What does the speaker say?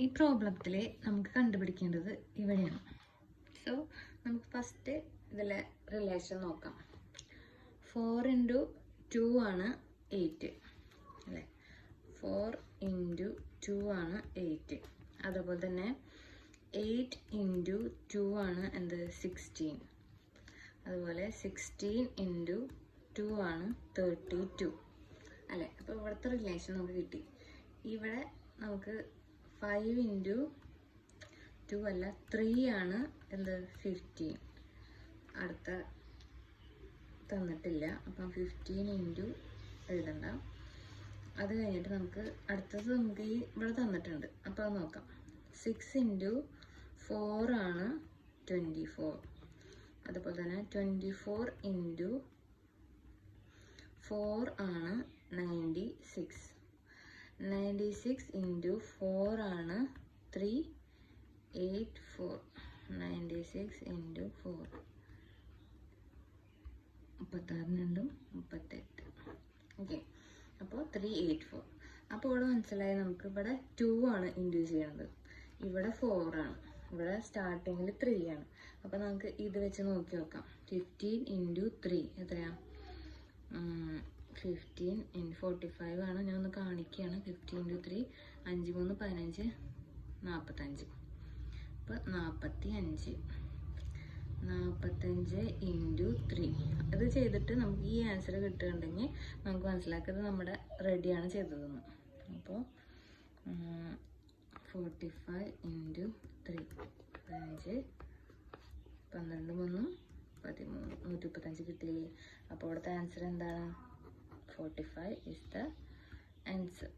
ഈ പ്രോബ്ലത്തിൽ നമുക്ക് കണ്ടുപിടിക്കേണ്ടത് ഇവിടെയാണ്. സോ നമുക്ക് ഫസ്റ്റ് ഇതിലെ റിലേഷൻ നോക്കാം. 4 × 2 ആണ് 8 അല്ലേ? 4 × 2 ആണ് 8. അതുപോലെ തന്നെ 8 × 2 ആണ് എന്ത് 16. അതുപോലെ 16 × 2 ആണ് 32 അല്ലേ? അപ്പോൾ ഇവിടുത്തെ റിലേഷൻ നമുക്ക് കിട്ടി. ഇവിടെ നമുക്ക് 5 × 2 അല്ല 3 ആണ് എന്ത് 15. അടുത്ത തന്നിട്ടില്ല, അപ്പം 15 × എഴുതണ്ട. അത് കഴിഞ്ഞിട്ട് നമുക്ക് അടുത്തത് നമുക്ക് ഈ ഇവിടെ തന്നിട്ടുണ്ട്, അപ്പോൾ അത് നോക്കാം. 6 × 4 ആണ് 24. അതുപോലെ തന്നെ 24 × 4 ആണ് 96. 96 × 4 ആണ് 384. 96 × 4 36 38. ഓക്കെ, അപ്പോൾ 384. അപ്പോൾ ഇവിടെ മനസ്സിലായി നമുക്ക് ഇവിടെ 2 ആണ് ഇൻഡ്യൂസ് ചെയ്യുന്നത്, ഇവിടെ 4 ആണ്, ഇവിടെ സ്റ്റാർട്ടിങ്ങിൽ 3 ആണ്. അപ്പോൾ നമുക്ക് ഇത് വെച്ച് നോക്കി നോക്കാം. 15 × 3 എത്രയാണ്? 15 × 45 ആണ്. ഞാൻ ഒന്ന് കാണിക്കുകയാണ്. 15 × 3 5 3 15 45. അപ്പോൾ 45 × 3. അത് ചെയ്തിട്ട് നമുക്ക് ഈ ആൻസർ കിട്ടുകയുണ്ടെങ്കിൽ നമുക്ക് മനസ്സിലാക്കുന്നത് നമ്മുടെ റെഡിയാണ് ചെയ്തതെന്ന്. അപ്പോൾ 45 × 3 15 12 3 13 135 കിട്ടിയില്ലേ? അപ്പോൾ ഇവിടുത്തെ ആൻസർ എന്താണ്? 45 is the answer.